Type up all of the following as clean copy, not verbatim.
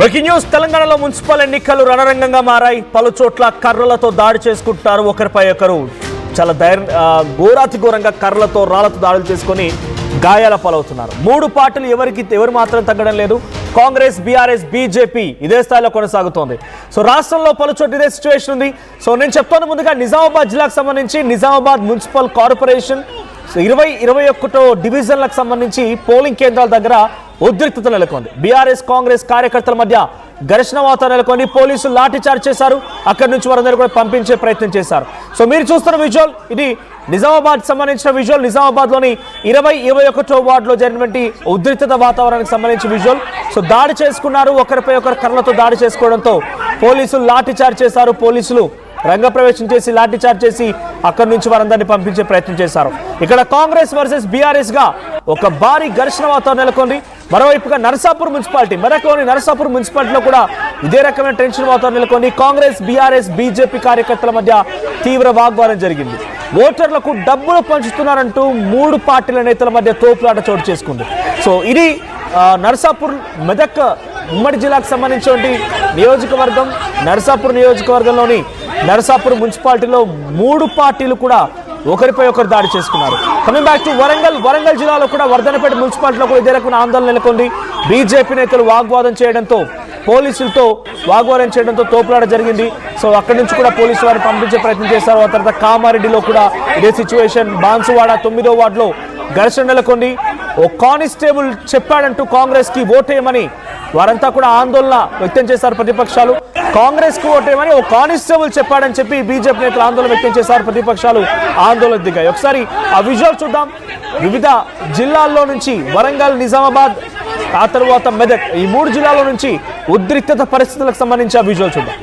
Breaking news తెలంగాణలో municipal ఎన్నికలు రణరంగంగా మారాయి. పలు చోట్ల కర్రలతో దాడి చేసుకుంటారు ఒకరిపై ఒకరు. చాలా ఘోరాతి ఘోరంగా కర్రలతో రాళ్లతో దాడులు చేసుకొని గాయాల పాలవుతున్నారు. మూడు పార్టీలు ఎవరు మాత్రం తగ్గడం లేదు. కాంగ్రెస్, బీఆర్ఎస్, బీజేపీ ఇదే స్థాయిలో కొనసాగుతోంది. సో రాష్ట్రంలో పలు చోట్ల ఇదే సిచ్యువేషన్ ఉంది. సో నేను చెప్తాను ముందుగా నిజామాబాద్ జిల్లాకు సంబంధించి నిజామాబాద్ మున్సిపల్ కార్పొరేషన్ 21 డివిజన్లకు సంబంధించి పోలింగ్ కేంద్రాల దగ్గర ఉద్రిక్తత నెలకొంది. బీఆర్ఎస్, కాంగ్రెస్ కార్యకర్తల మధ్య ఘర్షణ వాతావరణం నెలకొని పోలీసులు లాఠీ చార్జ్ చేశారు. అక్కడి నుంచి వారందరూ కూడా పంపించే ప్రయత్నం చేశారు. సో మీరు చూస్తున్న విజువల్ ఇది నిజామాబాద్ సంబంధించిన విజువల్. నిజామాబాద్ లోని 21వ వార్డులో జరిగినటువంటి ఉద్రిక్తత వాతావరణానికి సంబంధించిన విజువల్. సో దాడి చేసుకున్నారు, ఒకరిపై ఒకరు కర్రలతో దాడి చేసుకోవడంతో పోలీసులు లాఠీ చార్జ్ చేశారు. పోలీసులు రంగప్రవేశం చేసి లాఠీ చార్జ్ చేసి అక్కడి నుంచి వారందరినీ పంపించే ప్రయత్నం చేశారు. ఇక్కడ కాంగ్రెస్ వర్సెస్ బీఆర్ఎస్ గా ఒక భారీ ఘర్షణ వాతావరణం నెలకొంది. మరోవైపుగా నర్సాపూర్ మున్సిపాలిటీ, మెదక్లోని నర్సాపూర్ మున్సిపాలిటీలో కూడా ఇదే రకమైన టెన్షన్ వాతావరణం నెలకొంది. కాంగ్రెస్, బీఆర్ఎస్, బీజేపీ కార్యకర్తల మధ్య తీవ్ర వాగ్వాదం జరిగింది. ఓటర్లకు డబ్బులు పంచుతున్నారంటూ మూడు పార్టీల నేతల మధ్య తోపులాట చోటు చేసుకుంది. సో ఇది నర్సాపూర్ మెదక్ ఉమ్మడి జిల్లాకు సంబంధించినటువంటి నియోజకవర్గం. నర్సాపూర్ నియోజకవర్గంలోని నర్సాపూర్ మున్సిపాలిటీలో మూడు పార్టీలు కూడా ఒకరిపై ఒకరు దాడి చేసుకున్నారు. కమింగ్ బ్యాక్ టు వరంగల్ జిల్లాలో కూడా వర్ధనపేట మున్సిపాలిటీలో కూడా ఇదే రకమైన ఆందోళన నెలకొంది. బీజేపీ నేతలు పోలీసులతో వాగ్వాదం చేయడంతో తోపులాట జరిగింది. సో అక్కడి నుంచి కూడా పోలీసు వారిని పంపించే ప్రయత్నం చేశారు. ఆ తర్వాత కామారెడ్డిలో కూడా ఇదే సిచ్యువేషన్. బాన్సువాడ 9వ వార్డులో ఘర్షణ నెలకొంది. ఓ కానిస్టేబుల్ చెప్పాడంటూ కాంగ్రెస్ కి ఓటేయమని వారంతా కూడా ఆందోళన వ్యక్తం చేశారు. ప్రతిపక్షాలు కాంగ్రెస్ కు ఓటేయమని ఓ కానిస్టేబుల్ చెప్పాడని చెప్పి బీజేపీ నేతలు ఆందోళన వ్యక్తం చేశారు. ప్రతిపక్షాలు ఆందోళన దిగాయి. ఒకసారి ఆ విజువల్ చూద్దాం. వివిధ జిల్లాల్లో నుంచి వరంగల్, నిజామాబాద్, ఆ తర్వాత మెదక్, ఈ మూడు జిల్లాల నుంచి ఉద్రిక్తత పరిస్థితులకు సంబంధించి ఆ విజువల్ చూద్దాం.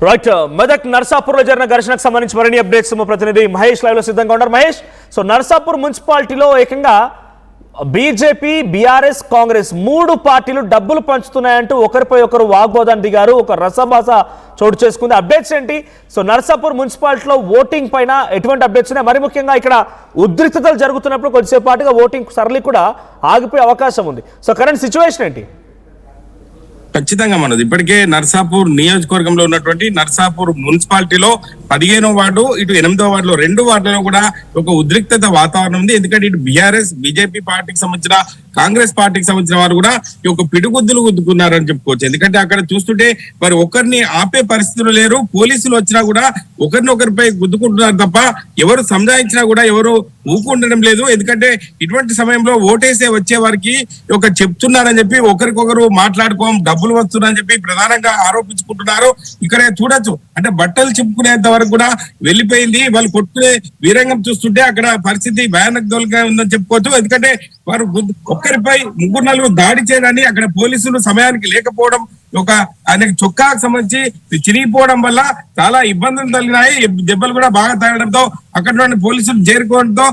రైట్, మెదక్ నర్సాపూర్ లో జరిగిన ఘర్షణకు సంబంధించి మరిన్ని అప్డేట్స్ మా ప్రతినిధి మహేష్ లైవ్ లో సిద్ధంగా ఉన్నారు. మహేష్, సో నర్సాపూర్ మున్సిపాలిటీలో ఏకంగా బీజేపీ, బీఆర్ఎస్, కాంగ్రెస్ మూడు పార్టీలు డబ్బులు పంచుతున్నాయంటూ ఒకరిపై ఒకరు వాగ్వాదాన్ని దిగారు. ఒక రసభాస చోటు చేసుకుంది. అప్డేట్స్ ఏంటి? సో నర్సాపూర్ మున్సిపాలిటీలో ఓటింగ్ పైన ఎటువంటి అప్డేట్స్ ఉన్నాయి? మరి ముఖ్యంగా ఇక్కడ ఉద్రిక్తతలు జరుగుతున్నప్పుడు కొద్దిసేపు పాటుగా ఓటింగ్ సరళి కూడా ఆగిపోయే అవకాశం ఉంది. సో కరెంట్ సిచ్యువేషన్ ఏంటి? ఖచ్చితంగా మనది ఇప్పటికే నర్సాపూర్ నియోజకవర్గంలో ఉన్నటువంటి నర్సాపూర్ మున్సిపాలిటీలో 15వ వార్డు, ఇటు 8వ వార్డులో 2 వార్డులలో కూడా ఒక ఉద్రిక్తత వాతావరణం ఉంది. ఎందుకంటే ఇటు బీఆర్ఎస్, బీజేపీ పార్టీకి సంబంధించిన, కాంగ్రెస్ పార్టీకి సంబంధించిన వారు కూడా ఈ యొక్క పిడుగుద్దులు గుద్దుకున్నారని చెప్పుకోవచ్చు. ఎందుకంటే అక్కడ చూస్తుంటే మరి ఒకరిని ఆపే పరిస్థితులు లేరు. పోలీసులు వచ్చినా కూడా ఒకరిపై గుద్దుకుంటున్నారు తప్ప ఎవరు సంజాయించినా కూడా ఎవరు ఊకుండడం లేదు. ఎందుకంటే ఇటువంటి సమయంలో ఓటేసే వచ్చే వారికి ఒక చెప్తున్నారని చెప్పి ఒకరికొకరు మాట్లాడుకోం, డబ్బులు వస్తున్నారని చెప్పి ప్రధానంగా ఆరోపించుకుంటున్నారు. ఇక్కడ చూడొచ్చు, అంటే బట్టలు చింపుకునేంత వరకు కూడా వెళ్ళిపోయింది. వాళ్ళు కొట్టుకునే వీరంగం చూస్తుంటే అక్కడ పరిస్థితి భయానకంగా ఉందని చెప్పుకోవచ్చు. ఎందుకంటే వారు ఒక్కరిపై 3-4 దాడి చేయడాన్ని అక్కడ పోలీసులు సమయానికి లేకపోవడం, ఒక ఆయనకి చొక్కాకు సంబంధించి చిరిగిపోవడం వల్ల చాలా ఇబ్బందులు కలిగినాయి. దెబ్బలు కూడా బాగా తగడంతో అక్కడ ఉన్న పోలీసులు చేరుకోవడంతో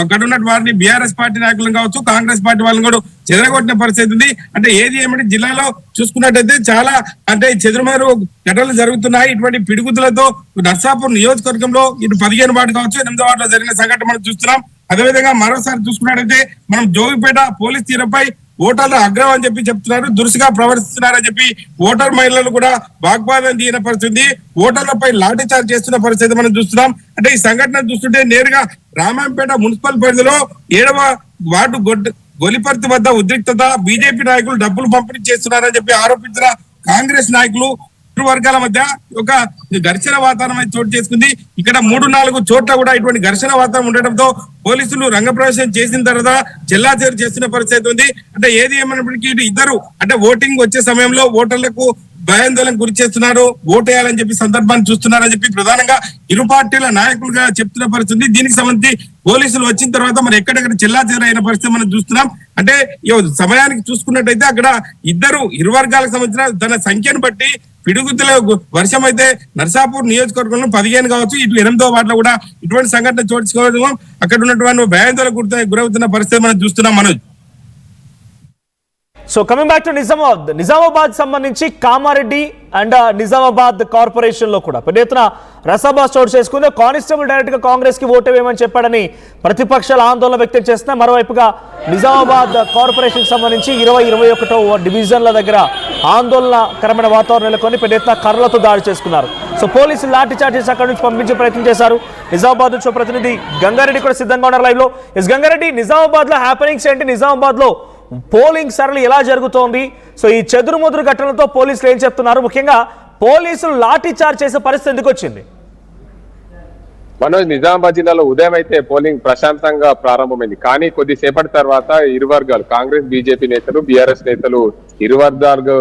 అక్కడ ఉన్న వారిని బీఆర్ఎస్ పార్టీ నాయకులు కావచ్చు, కాంగ్రెస్ పార్టీ వాళ్ళని కూడా చెదరగొట్టిన పరిస్థితి ఉంది. అంటే ఏది ఏమంటే జిల్లాలో చూసుకున్నట్టయితే చాలా అంటే చెదురుమరు ఘటనలు జరుగుతున్నాయి. ఇటువంటి పిడుగుతులతో నర్సాపూర్ నియోజకవర్గంలో ఇటు 15 వార్డు కావచ్చు, 8వ వార్డులో జరిగిన సంఘటన మనం చూస్తున్నాం. అదేవిధంగా మరోసారి చూసుకున్నట్టయితే మనం జోగిపేట పోలీస్ తీరుపై ఓటర్లు అగ్రహం అని చెప్పి చెప్తున్నారు, దురుసుగా ప్రవర్తిస్తున్నారని చెప్పి ఓటర్ మహిళలు కూడా వాగ్వాదం దిగిన పరిస్థితి, ఓటర్లపై లాఠీ చార్జ్ చేస్తున్న పరిస్థితి మనం చూస్తున్నాం. అంటే ఈ సంఘటన చూస్తుంటే నేరుగా రామాయంపేట మున్సిపల్ పరిధిలో 7వ వార్డు గొలిపర్తి వద్ద ఉద్రిక్తత, బీజేపీ నాయకులు డబ్బులు పంపిణీ చేస్తున్నారని చెప్పి ఆరోపించిన కాంగ్రెస్ నాయకులు వర్గాల మధ్య ఒక ఘర్షణ వాతావరణం చోటు చేసుకుంది. ఇక్కడ 3-4 చోట్ల కూడా ఇటువంటి ఘర్షణ వాతావరణం ఉండటంతో పోలీసులు రంగప్రవేశం చేసిన తర్వాత చెల్లాచెరు చేస్తున్న పరిస్థితి ఉంది. అంటే ఏది ఏమైనప్పటికీ ఇద్దరు అంటే ఓటింగ్ వచ్చే సమయంలో ఓటర్లకు భయాందోళనకు గురి చేస్తున్నారు, ఓటేయాలని చెప్పి సందర్భాన్ని చూస్తున్నారని చెప్పి ప్రధానంగా ఇరు పార్టీల నాయకులుగా చెప్తున్న పరిస్థితి. దీనికి సంబంధించి పోలీసులు వచ్చిన తర్వాత మరి ఎక్కడెక్కడ చెల్లాచెదరైన పరిస్థితి మనం చూస్తున్నాం. అంటే సమయానికి చూసుకున్నట్టయితే అక్కడ ఇరు వర్గాలకు సంబంధించిన తన సంఖ్యను బట్టి పిడుగుతుల వర్షం అయితే నర్సాపూర్ నియోజకవర్గంలో 15 కావచ్చు, ఇటు 8వ వార్డులో కూడా ఇటువంటి సంఘటన చోటుకోవడం అక్కడ ఉన్నటువంటి భయాందోళనకు గురవుతున్న పరిస్థితి మనం చూస్తున్నాం Manoj. So coming back to Nizamabad సంబంధించి కామారెడ్డి అండ్ నిజామాబాద్ కార్పొరేషన్ లో కూడా పెద్ద ఎత్తున రసభా చోటు చేసుకుంది. కానిస్టేబుల్ డైరెక్ట్ గా కాంగ్రెస్ కి ఓటు వేయమని చెప్పాడని ప్రతిపక్షాల ఆందోళన వ్యక్తం చేస్తున్నా. మరోవైపుగా నిజామాబాద్ కార్పొరేషన్ సంబంధించి 20-21 డివిజన్ల దగ్గర ఆందోళనకరమైన వాతావరణం నెలకొని పెద్ద ఎత్తున కర్రలతో దాడి చేసుకున్నారు. సో పోలీసులు లాఠీ చార్జ్ చేసి అక్కడి నుంచి పంపించే ప్రయత్నం చేశారు. నిజామాబాద్ నుంచి ప్రతినిధి గంగారెడ్డి కూడా సిద్ధంగా ఉన్నారు లైవ్ లో. ఎస్ గంగారెడ్డి, నిజామాబాద్ లో హ్యాపెనింగ్స్ ఏంటి? నిజామాబాద్ లో పోలింగ్ సరళి ఎలా జరుగుతోంది? సో ఈ చెదురుముదురు ఘటనలతో పోలీసులు ఏం చెప్తున్నారు? ముఖ్యంగా పోలీసులు లాఠీ చార్జ్ చేసే పరిస్థితి ఎందుకు వచ్చింది? మనోజ్, నిజామాబాద్ జిల్లాలో ఉదయం అయితే పోలింగ్ ప్రశాంతంగా ప్రారంభమైంది. కానీ కొద్దిసేపటి తర్వాత ఇరు వర్గాలు, కాంగ్రెస్ బీజేపీ నేతలు, బీఆర్ఎస్ నేతలు ఇరు వర్గాలు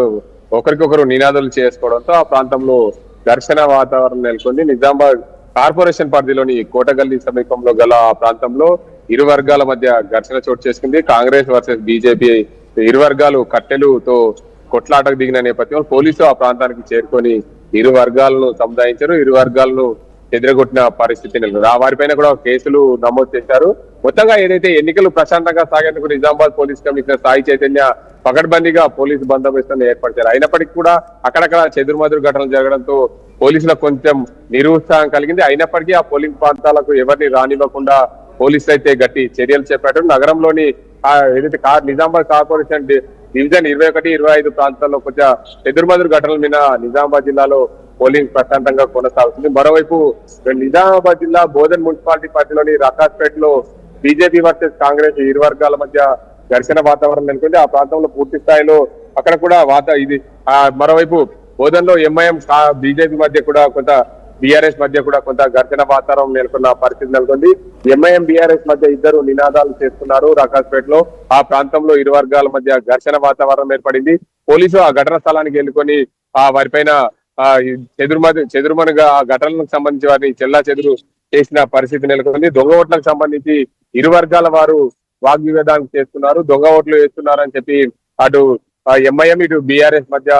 ఒకరికొకరు నినాదాలు చేసుకోవడంతో ఆ ప్రాంతంలో ఘర్షణ వాతావరణం నెలకొంది. నిజామాబాద్ కార్పొరేషన్ పరిధిలోని కోటగల్లి సమీపంలో గల ఆ ప్రాంతంలో ఇరు వర్గాల మధ్య ఘర్షణ చోటు చేసుకుంది. కాంగ్రెస్ వర్సెస్ బీజేపీ ఇరు వర్గాలు కట్టెలుతో కొట్లాటకు దిగిన నేపథ్యంలో పోలీసులు ఆ ప్రాంతానికి చేరుకొని ఇరు వర్గాలను సముదాయించారు. ఇరు వర్గాలను ఎదురగొట్టిన పరిస్థితి నెలకొంది. వారిపైన కూడా కేసులు నమోదు చేశారు. మొత్తంగా ఏదైతే ఎన్నికలు ప్రశాంతంగా సాగేందుకు నిజామాబాద్ పోలీస్ కమిషనర్ సాయి చైతన్య పకడ్బందీగా పోలీసు బందోబస్తును ఏర్పరిచారు. అయినప్పటికీ కూడా అక్కడక్కడ చెదురుమదురు ఘటనలు జరగడంతో పోలీసులకు కొంచెం నిరుత్సాహం కలిగింది. అయినప్పటికీ ఆ పోలింగ్ ప్రాంతాలకు ఎవరిని రానివ్వకుండా పోలీసులు అయితే గట్టి చర్యలు చేపట్టారు. నగరంలోని ఏదైతే నిజామాబాద్ కార్పొరేషన్ డివిజన్ 21-25 ప్రాంతాల్లో కొంచెం ఎదురుమదురు ఘటనల మీద నిజామాబాద్ జిల్లాలో పోలింగ్ ప్రశాంతంగా కొనసాగుతుంది. మరోవైపు నిజామాబాద్ జిల్లా బోధన్ మున్సిపాలిటీ పరిధిలోని రకాస్పేటలో బీజేపీ వర్సెస్ కాంగ్రెస్ ఇరు వర్గాల మధ్య ఘర్షణ వాతావరణం నెలకొంది. ఆ ప్రాంతంలో పూర్తి స్థాయిలో అక్కడ కూడా మరోవైపు బోధన్ లో ఎంఐఎం బీజేపీ మధ్య కూడా కొంత బీఆర్ఎస్ మధ్య కూడా కొంత ఘర్షణ వాతావరణం నెలకొన్న పరిస్థితి నెలకొంది. ఎంఐఎం బీఆర్ఎస్ మధ్య ఇద్దరు నినాదాలు చేస్తున్నారు రకాస్పేటలో. ఆ ప్రాంతంలో ఇరు వర్గాల మధ్య ఘర్షణ వాతావరణం ఏర్పడింది. పోలీసులు ఆ ఘటన స్థలానికి వెళ్ళుకొని వారిపైన చెదురుమనుగా ఆ ఘటనలకు సంబంధించి వారిని చెల్లా చెదురు చేసిన పరిస్థితి నెలకొంది. దొంగ ఓట్లకు సంబంధించి ఇరు వర్గాల వారు వాగ్వివాదానికి చేస్తున్నారు, దొంగ ఓట్లు వేస్తున్నారని చెప్పి అటు ఎంఐఎం ఇటు బీఆర్ఎస్ మధ్య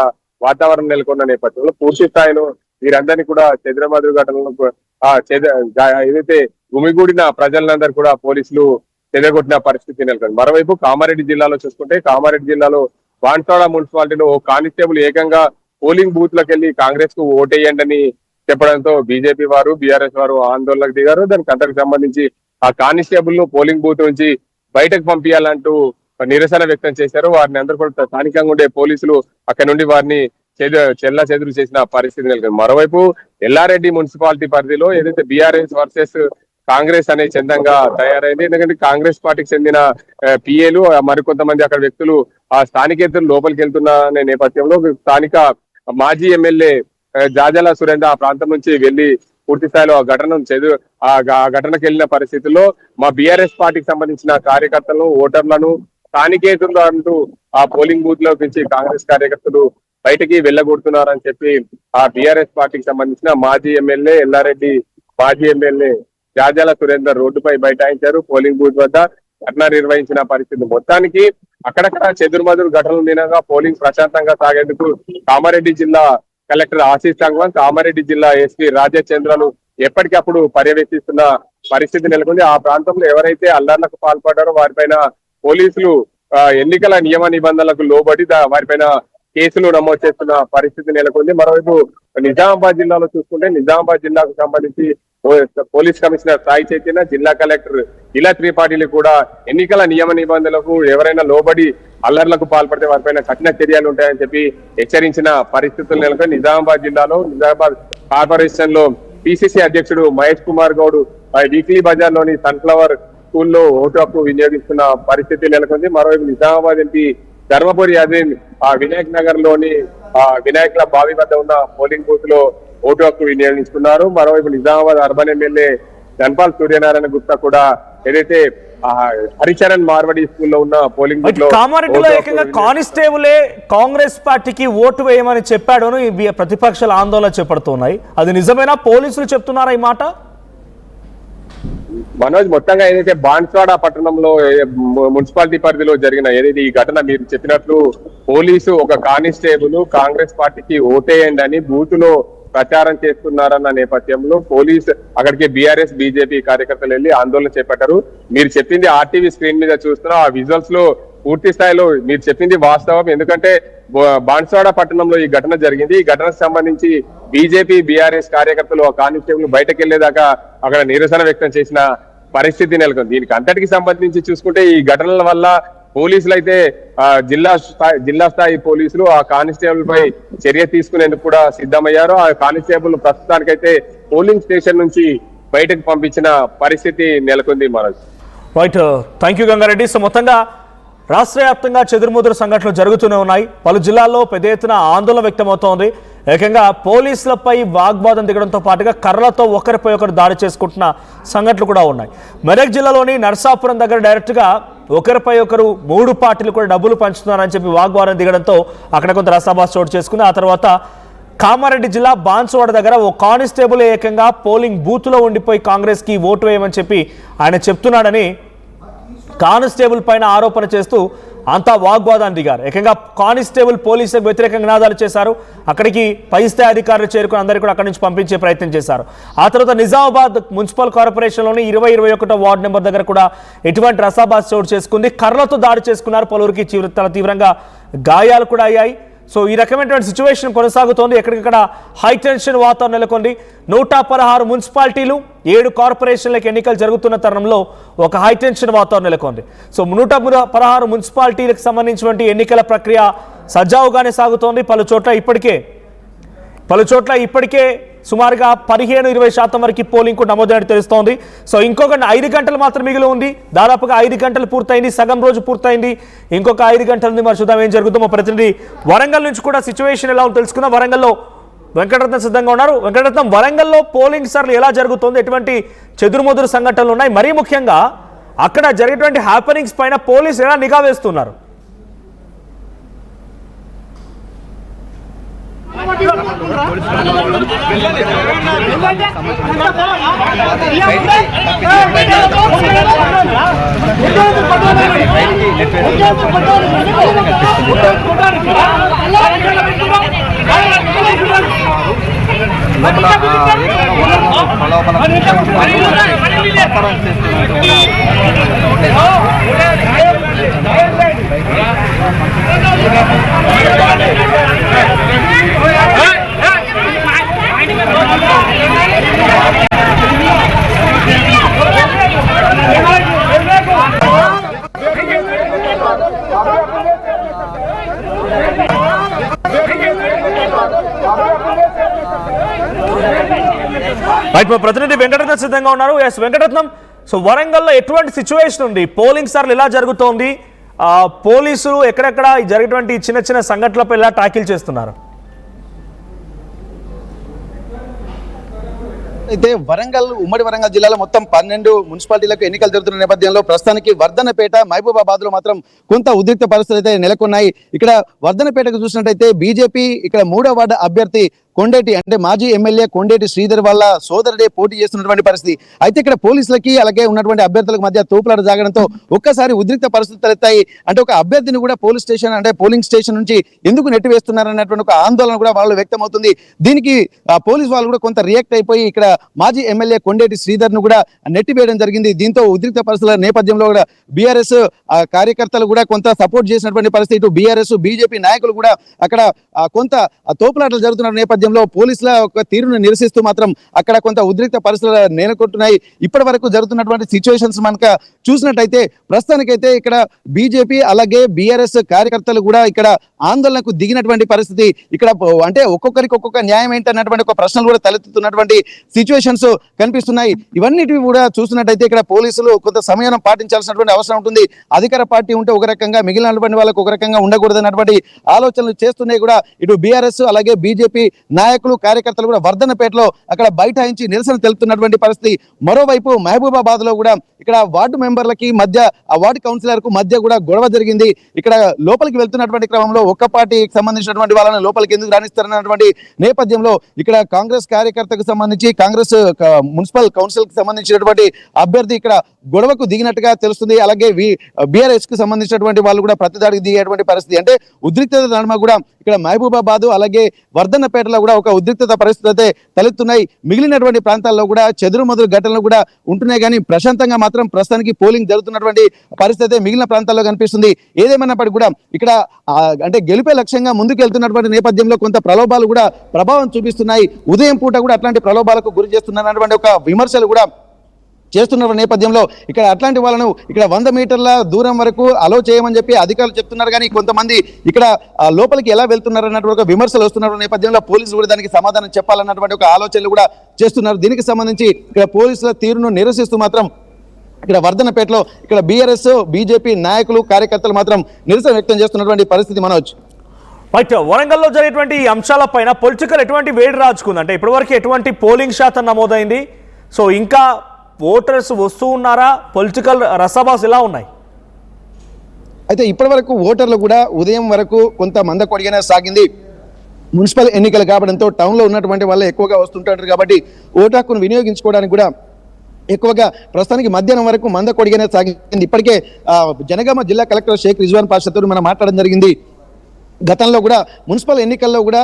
వాతావరణం నెలకొన్న నేపథ్యంలో పూర్తి స్థాయిలో వీరందరినీ కూడా చెదురుమదురు ఘటనలకు ఏదైతే గుమిగూడిన ప్రజలందరూ కూడా పోలీసులు చెదగొట్టిన పరిస్థితి నెలకొంది. మరోవైపు కామారెడ్డి జిల్లాలో చూసుకుంటే కామారెడ్డి జిల్లాలో బాన్స్వాడ మున్సిపాలిటీలో ఓ కానిస్టేబుల్ ఏకంగా పోలింగ్ బూత్ లకు వెళ్లి కాంగ్రెస్ కు ఓటేయండి అని చెప్పడంతో బీజేపీ వారు బీఆర్ఎస్ వారు ఆందోళనకు దిగారు. దానికి అంతకు సంబంధించి ఆ కానిస్టేబుల్ ను పోలింగ్ బూత్ నుంచి బయటకు పంపించాలంటూ నిరసన వ్యక్తం చేశారు. వారిని అందరూ కూడా స్థానికంగా ఉండే పోలీసులు అక్కడి నుండి వారిని చెల్లా చెదురు చేసిన పరిస్థితి నెలకొంది. మరోవైపు ఎల్లారెడ్డి మున్సిపాలిటీ పరిధిలో ఏదైతే బీఆర్ఎస్ వర్సెస్ కాంగ్రెస్ అనే చందంగా తయారైంది. ఎందుకంటే కాంగ్రెస్ పార్టీకి చెందిన పిఏలు మరికొంతమంది అక్కడ వ్యక్తులు ఆ స్థానికేతరులు లోపలికి వెళ్తున్న నేపథ్యంలో స్థానిక మాజీ ఎమ్మెల్యే జాజల సురేంద్ర ఆ ప్రాంతం నుంచి వెళ్లి పూర్తి స్థాయిలో ఆ ఘటనకు వెళ్లిన పరిస్థితుల్లో మా బీఆర్ఎస్ పార్టీకి సంబంధించిన కార్యకర్తలను ఓటర్లను స్థానికేతరులు అంటూ ఆ పోలింగ్ బూత్ లో నుంచి కాంగ్రెస్ కార్యకర్తలు బయటికి వెళ్ళగొడుతున్నారని చెప్పి ఆ బీఆర్ఎస్ పార్టీకి సంబంధించిన మాజీ ఎమ్మెల్యే ఎల్లారెడ్డి మాజీ ఎమ్మెల్యే జాజాల సురేందర్ రోడ్డుపై బైఠాయించారు. పోలింగ్ బూత్ వద్ద ధర్నా నిర్వహించిన పరిస్థితి. మొత్తానికి అక్కడక్కడ చెదురుమదురు ఘటనలు మీనగా పోలింగ్ ప్రశాంతంగా సాగేందుకు కామారెడ్డి జిల్లా కలెక్టర్ ఆశీష్ సంగ్వాన్, కామారెడ్డి జిల్లా ఎస్పీ రాజేష్ చంద్రలు ఎప్పటికప్పుడు పర్యవేక్షిస్తున్న పరిస్థితి నెలకొంది. ఆ ప్రాంతంలో ఎవరైతే అల్లర్లకు పాల్పడ్డారో వారిపైన పోలీసులు ఎన్నికల నియమ నిబంధనలకు లోబడి వారిపైన కేసులు నమోదు చేస్తున్న పరిస్థితి నెలకొంది. మరోవైపు నిజామాబాద్ జిల్లాలో చూసుకుంటే నిజామాబాద్ జిల్లాకు సంబంధించి పోలీస్ కమిషనర్ సాయి చైతన్య, జిల్లా కలెక్టర్ ఇలా త్రిపాఠిలు కూడా ఎన్నికల నియమ నిబంధనలకు ఎవరైనా లోబడి అల్లర్లకు పాల్పడితే వారిపైన కఠిన చర్యలు ఉంటాయని చెప్పి హెచ్చరించిన పరిస్థితులు నెలకొని నిజామాబాద్ జిల్లాలో నిజామాబాద్ కార్పొరేషన్ లో పిసిసి అధ్యక్షుడు మహేష్ కుమార్ గౌడ్ వీక్లీ బజార్ లోని సన్ఫ్లవర్ స్కూల్లో ఓటు హక్కు వినియోగిస్తున్న పరిస్థితి నెలకొంది. మరోవైపు నిజామాబాద్ ఎంపీ ధర్మపురి అజీన్ వినాయక్ నగర్ లోని వినాయకుల బావి వద్ద ఉన్న పోలింగ్ బూత్ లో ఓటు హక్కు వినియోగించుకున్నారు. మరోవైపు నిజామాబాద్ అర్బన్ ఎమ్మెల్యే ధన్పాల్ సూర్యనారాయణ గుప్తా కూడా ఏదైతే హరిచరణ్ మార్వడి స్కూల్లో ఉన్న పోలింగ్ బూత్ లో కామారెడ్డిలో ఏకంగా కానిస్టేబులే కాంగ్రెస్ పార్టీకి ఓటు వేయమని చెప్పాడు అని ప్రతిపక్షాల ఆందోళన చేపడుతున్నాయి. అది నిజమేనా? పోలీసులు చెప్తున్నారా ఈ మాట? మనోజ్, మొత్తంగా ఏదైతే బాన్స్వాడ పట్టణంలో మున్సిపాలిటీ పరిధిలో జరిగిన ఏదైతే ఈ ఘటన మీరు చెప్పినట్లు పోలీసు ఒక కానిస్టేబుల్ కాంగ్రెస్ పార్టీకి ఓటేయండి అని బూత్ లో ప్రచారం చేస్తున్నారన్న నేపథ్యంలో పోలీస్ అక్కడికి బీఆర్ఎస్ బీజేపీ కార్యకర్తలు వెళ్లి ఆందోళన చేపట్టారు. మీరు చెప్పింది ఆర్టీవీ స్క్రీన్ మీద చూస్తున్నాం, ఆ విజువల్స్ లో పూర్తి స్థాయిలో మీరు చెప్పింది వాస్తవం. ఎందుకంటే బాన్స్వాడ పట్టణంలో ఈ ఘటన జరిగింది. ఈ ఘటనకు సంబంధించి బీజేపీ బీఆర్ఎస్ కార్యకర్తలు ఆ కానిస్టేబుల్ బయటకు వెళ్లేదాకా అక్కడ నిరసన వ్యక్తం చేసిన పరిస్థితి నెలకొంది. దీనికి అంతటికి సంబంధించి చూసుకుంటే ఈ ఘటనల వల్ల పోలీసులు అయితే జిల్లా స్థాయి పోలీసులు ఆ కానిస్టేబుల్ పై చర్య తీసుకునేందుకు కూడా సిద్ధమయ్యారు. ఆ కానిస్టేబుల్ ప్రస్తుతానికైతే పోలింగ్ స్టేషన్ నుంచి బయటకు పంపించిన పరిస్థితి నెలకొంది. Manoj, right, thank you Gangareddy. So మొత్తంగా రాష్ట్ర వ్యాప్తంగా చెదురుముదురు సంఘటనలు జరుగుతూనే ఉన్నాయి. పలు జిల్లాల్లో పెద్ద ఎత్తున ఆందోళన వ్యక్తమవుతోంది. ఏకంగా పోలీసులపై వాగ్వాదం దిగడంతో పాటుగా కర్రలతో ఒకరిపై ఒకరు దాడి చేసుకుంటున్న సంఘటనలు కూడా ఉన్నాయి. మెదక్ జిల్లాలోని నర్సాపురం దగ్గర డైరెక్ట్గా ఒకరిపై ఒకరు 3 పార్టీలు కూడా డబ్బులు పంచుతున్నారని చెప్పి వాగ్వాదం దిగడంతో అక్కడ కొంత రసాభాస్ చోటు చేసుకుంది. ఆ తర్వాత కామారెడ్డి జిల్లా బాన్సువాడ దగ్గర ఓ కానిస్టేబుల్ ఏకంగా పోలింగ్ బూత్లో ఉండిపోయి కాంగ్రెస్కి ఓటు వేయమని చెప్పి ఆయన చెప్తున్నాడని కానిస్టేబుల్ పైన ఆరోపణ చేస్తూ అంతా వాగ్వాదాన్ని దిగారు. ఏకంగా కానిస్టేబుల్ పోలీసులకు వ్యతిరేకంగా నినాదాలు చేశారు. అక్కడికి పై స్థాయి అధికారులు చేరుకుని అందరికీ కూడా అక్కడి నుంచి పంపించే ప్రయత్నం చేశారు. ఆ తర్వాత నిజామాబాద్ మున్సిపల్ కార్పొరేషన్లోని 20-21 వార్డు నెంబర్ దగ్గర కూడా ఎటువంటి రసాబాస్ చోటు చేసుకుంది. కర్రలతో దాడి చేసుకున్నారు. పలువురికి తీవ్రంగా గాయాలు కూడా అయ్యాయి. సో ఈ రకమైనటువంటి సిచ్యువేషన్ కొనసాగుతోంది. ఎక్కడికక్కడ హై టెన్షన్ వాతావరణం నెలకొంది. 116 మున్సిపాలిటీలు 7 కార్పొరేషన్లకు ఎన్నికలు జరుగుతున్న తరుణంలో ఒక హై టెన్షన్ వాతావరణం నెలకొంది. సో 116 మున్సిపాలిటీలకు సంబంధించినటువంటి ఎన్నికల ప్రక్రియ సజావుగానే సాగుతోంది. పలు చోట్ల ఇప్పటికే సుమారుగా 15-20% వరకు పోలింగ్ కూడా నమోదైనట్టు తెలుస్తోంది. సో ఇంకొక 5 గంటలు మాత్రం మిగిలి ఉంది. దాదాపుగా 5 గంటలు పూర్తయింది, సగం రోజు పూర్తయింది, ఇంకొక 5 గంటల ఉంది. మరి చూద్దాం ఏం జరుగుతుందో. మా ప్రతినిధి వరంగల్ నుంచి కూడా సిచ్యువేషన్ ఎలా ఉందో తెలుసుకుందాం. వరంగల్లో వెంకటరత్నం సిద్ధంగా ఉన్నారు. వెంకటరత్నం, వరంగల్లో పోలింగ్ సర్లు ఎలా జరుగుతుంది, ఎటువంటి చెదురుమదురు సంఘటనలు ఉన్నాయి, మరీ ముఖ్యంగా అక్కడ జరిగేటువంటి హ్యాపెనింగ్స్ పైన పోలీసులు ఎలా నిఘా వేస్తున్నారు? రైట్, మా ప్రతినిధి వెంకటరత్నం సిద్ధంగా ఉన్నారు. ఎస్ వెంకటరత్నం, సో వరంగల్లో ఎటువంటి సిచ్యువేషన్ ఉంది, పోలింగ్ సర్లు ఎలా జరుగుతోంది, పోలీసులు ఎక్కడెక్కడ జరిగేటువంటి చిన్న చిన్న సంఘటనలపై ఎలా టాకిల్ చేస్తున్నారు? అయితే ఉమ్మడి వరంగల్ జిల్లాలో మొత్తం 12 మున్సిపాలిటీలకు ఎన్నికలు జరుగుతున్న నేపథ్యంలో ప్రస్తుతానికి వర్ధనపేట, మహబూబాబాద్ లో మాత్రం కొంత ఉద్రిక్త పరిస్థితులు అయితే నెలకొన్నాయి. ఇక్కడ వర్ధనపేటకు చూసినట్టయితే బీజేపీ ఇక్కడ 3వ వార్డు అభ్యర్థి కొండేటి అంటే మాజీ ఎమ్మెల్యే కొండేటి శ్రీధర్ వాళ్ళ సోదరుడే పోటీ చేస్తున్నటువంటి పరిస్థితి. అయితే ఇక్కడ పోలీసులకి అలాగే ఉన్నటువంటి అభ్యర్థులకు మధ్య తోపులాట సాగడంతో ఒక్కసారి ఉద్రిక్త పరిస్థితులు తలెత్తాయి. అంటే ఒక అభ్యర్థిని కూడా పోలింగ్ స్టేషన్ నుంచి ఎందుకు నెట్టివేస్తున్నారన్నటువంటి ఒక ఆందోళన కూడా వాళ్ళు వ్యక్తమవుతుంది. దీనికి పోలీసు వాళ్ళు కూడా కొంత రియాక్ట్ అయిపోయి ఇక్కడ మాజీ ఎమ్మెల్యే కొండేటి శ్రీధర్ ను కూడా నెట్టివేయడం జరిగింది. దీంతో ఉద్రిక్త పరిస్థితుల నేపథ్యంలో కూడా బీఆర్ఎస్ కార్యకర్తలు కూడా కొంత సపోర్ట్ చేసినటువంటి పరిస్థితి. ఇటు బీఆర్ఎస్ బీజేపీ నాయకులు కూడా అక్కడ కొంత తోపులాటలు జరుగుతున్న నేపథ్యంలో పోలీసుల ఒక తీరును నిరసిస్తూ మాత్రం అక్కడ కొంత ఉద్రిక్త పరిస్థితులు నెలకొంటున్నాయి. ఇప్పటి వరకు జరుగుతున్నటువంటి సిచ్యువేషన్స్ మనక చూసినట్టయితే ప్రస్తుతానికైతే ఇక్కడ బీజేపీ అలాగే బీఆర్ఎస్ కార్యకర్తలు కూడా ఇక్కడ ఆందోళనకు దిగినటువంటి పరిస్థితి. ఇక్కడ అంటే ఒక్కొక్కరికి ఒక్కొక్క న్యాయం ఏంటన్నటువంటి ఒక ప్రశ్నలు కూడా తలెత్తుతున్నటువంటి సిచ్యువేషన్స్ కనిపిస్తున్నాయి. ఇవన్నిటివి కూడా చూసినట్టయితే ఇక్కడ పోలీసులు కొంత సమయం పాటించాల్సినటువంటి అవసరం ఉంటుంది. అధికార పార్టీ ఉంటే ఒక రకంగా, మిగిలినటువంటి వాళ్ళకు ఒక రకంగా ఉండకూడదన్నటువంటి ఆలోచనలు చేస్తున్నాయి కూడా ఇటు బీఆర్ఎస్ అలాగే బీజేపీ నాయకులు కార్యకర్తలు కూడా వర్ధనపేటలో అక్కడ బైఠాయించి నిరసన తెలుపుతున్నటువంటి పరిస్థితి. మరోవైపు మహబూబాబాద్ లో కూడా ఇక్కడ వార్డు మెంబర్లకి మధ్య, ఆ వార్డు కౌన్సిలర్ కు మధ్య కూడా గొడవ జరిగింది. ఇక్కడ లోపలికి వెళ్తున్నటువంటి క్రమంలో ఒక్క పార్టీకి సంబంధించినటువంటి వాళ్ళని లోపలికి ఎందుకు రాణిస్తారన్నటువంటి నేపథ్యంలో ఇక్కడ కాంగ్రెస్ కార్యకర్తకు సంబంధించి కాంగ్రెస్ మున్సిపల్ కౌన్సిల్ కి సంబంధించినటువంటి అభ్యర్థి ఇక్కడ గొడవకు దిగినట్టుగా తెలుస్తుంది. అలాగే బీఆర్ఎస్ కు సంబంధించినటువంటి వాళ్ళు కూడా ప్రతిదాడికి దిగేటువంటి పరిస్థితి, అంటే ఉద్రిక్తత నడుమ కూడా ఇక్కడ మహబూబాబాద్ అలాగే వర్ధన్నపేటలో కూడా ఒక ఉద్రిక్తత పరిస్థితి అయితే తలెత్తున్నాయి. మిగిలినటువంటి ప్రాంతాల్లో కూడా చెదురుమదురు ఘటనలు కూడా ఉంటున్నాయి, కానీ ప్రశాంతంగా మాత్రం ప్రస్తుతానికి పోలింగ్ జరుగుతున్నటువంటి పరిస్థితి మిగిలిన ప్రాంతాల్లో కనిపిస్తుంది. ఏదేమైనప్పటికీ కూడా ఇక్కడ అంటే గెలిపే లక్ష్యంగా ముందుకు వెళ్తున్నటువంటి నేపథ్యంలో కొంత ప్రలోభాలు కూడా ప్రభావం చూపిస్తున్నాయి. ఉదయం పూట కూడా అట్లాంటి ప్రలోభాలకు గురి చేస్తున్నటువంటి ఒక విమర్శలు కూడా చేస్తున్న నేపథ్యంలో ఇక్కడ అట్లాంటి వాళ్ళను ఇక్కడ 100 మీటర్ల దూరం వరకు అలో చేయమని చెప్పి అధికారులు చెప్తున్నారు, కానీ కొంతమంది ఇక్కడ లోపలికి ఎలా వెళ్తున్నారు అన్నటువంటి ఒక విమర్శలు వస్తున్న నేపథ్యంలో పోలీసులు కూడా దానికి సమాధానం చెప్పాలన్నటువంటి ఒక ఆలోచనలు కూడా చేస్తున్నారు. దీనికి సంబంధించి ఇక్కడ పోలీసుల తీరును నిరసిస్తూ మాత్రం ఇక్కడ వర్ధన్నపేటలో ఇక్కడ బీఆర్ఎస్ బీజేపీ నాయకులు కార్యకర్తలు మాత్రం నిరసన వ్యక్తం చేస్తున్నటువంటి పరిస్థితి మనవచ్చు. రైట్, వరంగల్లో జరిగేటువంటి ఈ అంశాలపైన పొలిటికల్ ఎటువంటి వేడి రాజుకుంది, అంటే ఇప్పటివరకు ఎటువంటి పోలింగ్ శాతం నమోదైంది, సో ఇంకా ఓటర్స్ వస్తూ ఉన్నారా, పొలిటికల్ రసబాస్ ఎలా ఉన్నాయి? అయితే ఇప్పటి వరకు ఓటర్లు కూడా ఉదయం వరకు కొంత మందకొడిగానే సాగింది. మున్సిపల్ ఎన్నికలు కావడంతో టౌన్లో ఉన్నటువంటి వాళ్ళు ఎక్కువగా వస్తుంటారు కాబట్టి ఓటు హక్కును వినియోగించుకోవడానికి కూడా ఎక్కువగా ప్రస్తుతానికి మధ్యాహ్నం వరకు మందకొడిగానే సాగింది. ఇప్పటికే జనగామ జిల్లా కలెక్టర్ షేక్ రిజ్వాన్ పాషాతో మనం మాట్లాడడం జరిగింది. గతంలో కూడా మున్సిపల్ ఎన్నికల్లో కూడా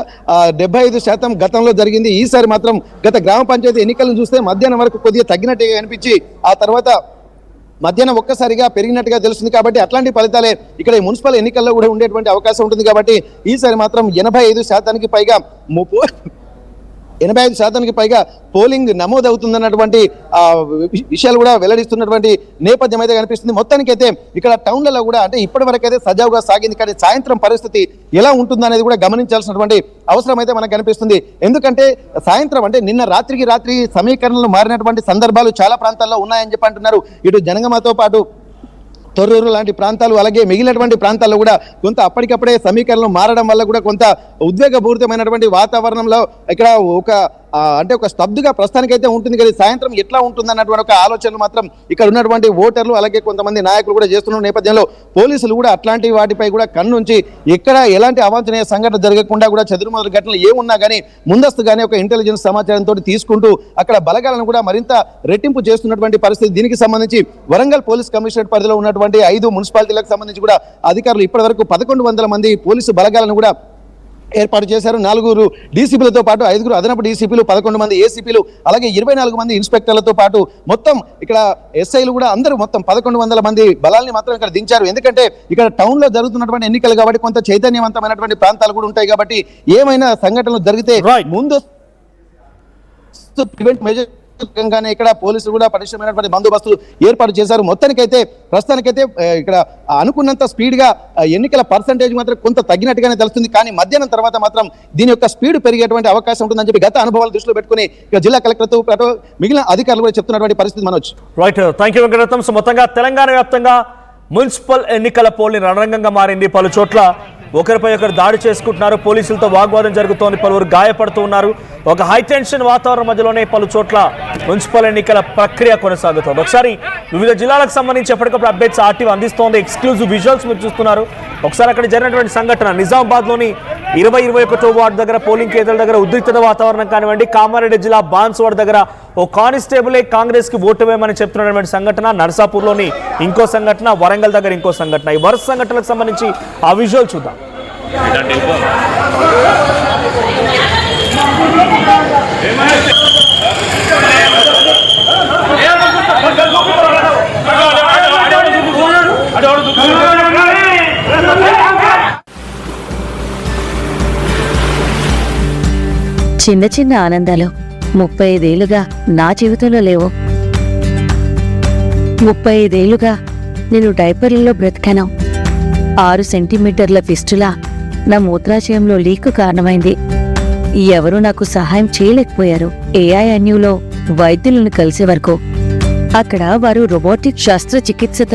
75% గతంలో జరిగింది. ఈసారి మాత్రం గత గ్రామ పంచాయతీ ఎన్నికలను చూస్తే మధ్యాహ్నం వరకు కొద్దిగా తగ్గినట్టుగా అనిపించి ఆ తర్వాత మధ్యాహ్నం ఒక్కసారిగా పెరిగినట్టుగా తెలుస్తుంది. కాబట్టి అట్లాంటి ఫలితాలే ఇక్కడ ఈ మున్సిపల్ ఎన్నికల్లో కూడా ఉండేటువంటి అవకాశం ఉంటుంది. కాబట్టి ఈసారి మాత్రం 85% పైగా 85% పైగా పోలింగ్ నమోదవుతుందన్నటువంటి విషయాలు కూడా వెల్లడిస్తున్నటువంటి నేపథ్యం అయితే కనిపిస్తుంది. మొత్తానికైతే ఇక్కడ టౌన్లలో కూడా అంటే ఇప్పటి వరకు అయితే సజావుగా సాగింది, కానీ సాయంత్రం పరిస్థితి ఎలా ఉంటుందనేది కూడా గమనించాల్సినటువంటి అవసరం అయితే మనకు కనిపిస్తుంది. ఎందుకంటే సాయంత్రం అంటే నిన్న రాత్రి సమీకరణలు మారినటువంటి సందర్భాలు చాలా ప్రాంతాల్లో ఉన్నాయని చెప్పి అంటున్నారు. ఇటు జనగామతో పాటు తొర్రూరు లాంటి ప్రాంతాలు అలాగే మిగిలినటువంటి ప్రాంతాల్లో కూడా కొంత అప్పటికప్పుడే సమీకరణలు మారడం వల్ల కూడా కొంత ఉద్వేగపూరితమైనటువంటి వాతావరణంలో ఇక్కడ అంటే ఒక స్తబ్దుగా ప్రస్తుతానికైతే ఉంటుంది, కానీ సాయంత్రం ఎట్లా ఉంటుందన్నటువంటి ఒక ఆలోచనలు మాత్రం ఇక్కడ ఉన్నటువంటి ఓటర్లు అలాగే కొంతమంది నాయకులు కూడా చేస్తున్న నేపథ్యంలో పోలీసులు కూడా అట్లాంటి వాటిపై కూడా కన్నుంచి ఎక్కడ ఎలాంటి అవాంఛనీయ సంఘటన జరగకుండా కూడా చెదురుమదురు ఘటనలు ఏమున్నా కానీ ముందస్తుగానే ఒక ఇంటెలిజెన్స్ సమాచారంతో తీసుకుంటూ అక్కడ బలగాలను కూడా మరింత రెట్టింపు చేస్తున్నటువంటి పరిస్థితి. దీనికి సంబంధించి వరంగల్ పోలీస్ కమిషనరేట్ పరిధిలో ఉన్నటువంటి 5 మున్సిపాలిటీలకు సంబంధించి కూడా అధికారులు ఇప్పటి వరకు 1100 మంది పోలీసు బలగాలను కూడా ఏర్పాటు చేశారు. 4 డీసీపీలతో పాటు 5 అదనపు డీసీపీలు, 11 మంది ఏసీపీలు అలాగే 24 మంది ఇన్స్పెక్టర్లతో పాటు మొత్తం ఇక్కడ ఎస్ఐలు కూడా అందరూ మొత్తం 1100 మంది బలాల్ని మాత్రం ఇక్కడ దించారు. ఎందుకంటే ఇక్కడ టౌన్ లో జరుగుతున్నటువంటి ఎన్నికలు కాబట్టి కొంత చైతన్యవంతమైనటువంటి ప్రాంతాలు కూడా ఉంటాయి కాబట్టి ఏమైనా సంఘటనలు జరిగితే ముందు ప్రివెంట్ మెజర్ గానే ఇక్కడ పోలీసులు కూడా పటిష్టమైనటువంటి బందోబస్తు ఏర్పాటు చేశారు. మొత్తానికైతే ప్రస్తుతానికైతే ఇక్కడ అనుకున్నంత స్పీడ్ గా ఎన్నికల పర్సంటేజ్ మాత్రం కొంత తగ్గినట్టుగానే తెలుస్తుంది, కానీ మధ్యాహ్నం తర్వాత మాత్రం దీని యొక్క స్పీడ్ పెరిగేటువంటి అవకాశం ఉంటుందని చెప్పి గత అనుభవాలు దృష్టిలో పెట్టుకుని ఇక జిల్లా కలెక్టర్తో పాటు మిగిలిన అధికారులు కూడా చెప్తున్నటువంటి పరిస్థితి మనొచ్చు. Right, thank you Venkataratnam. So మొత్తంగా తెలంగాణ వ్యాప్తంగా మున్సిపల్ ఎన్నికల పోలింగ్ రణరంగంగా మారింది. పలు చోట్ల ఒకరిపై ఒకరు దాడి చేసుకుంటున్నారు, పోలీసులతో వాగ్వాదం జరుగుతోంది, పలువురు గాయపడుతూ ఉన్నారు. ఒక హై టెన్షన్ వాతావరణం మధ్యలోనే పలు చోట్ల మున్సిపల్ ఎన్నికల ప్రక్రియ కొనసాగుతోంది. ఒకసారి వివిధ జిల్లాలకు సంబంధించి ఎప్పటికప్పుడు అప్డేట్స్ ఆర్టీవీ అందిస్తోంది. ఎక్స్క్లూజివ్ విజువల్స్ మీరు చూస్తున్నారు. ఒకసారి అక్కడ జరిగినటువంటి సంఘటన నిజామాబాద్లోని 20-21 వార్డు దగ్గర పోలింగ్ కేంద్రాల దగ్గర ఉద్రిక్తత వాతావరణం కానివ్వండి, కామారెడ్డి జిల్లా బాన్స్వాడ దగ్గర ఓ కానిస్టేబులే కాంగ్రెస్ కి ఓటు వేయమని చెప్తున్నటువంటి సంఘటన, నర్సాపూర్లోని ఇంకో సంఘటన, వరంగల్ దగ్గర ఇంకో సంఘటన. ఈ వరుస సంఘటనలకు సంబంధించి ఆ విజువల్ చూద్దాం. చిన్న చిన్న ఆనందాలు 35 ఏళ్లుగా నా జీవితంలో లేవు. 35 ఏళ్లుగా నేను డైపర్లలో బ్రతికాను. 6 సెంటీమీటర్ల ఫిస్టులా నా మూత్రాశయంలో లీకు కారణమైంది. ఎవరూ నాకు సహాయం చేయలేకపోయారు. ఏఐఎన్యూలో వైద్యులను కలిసే వరకు అక్కడ వారు రోబోటిక్ శస్త్రచికిత్సతో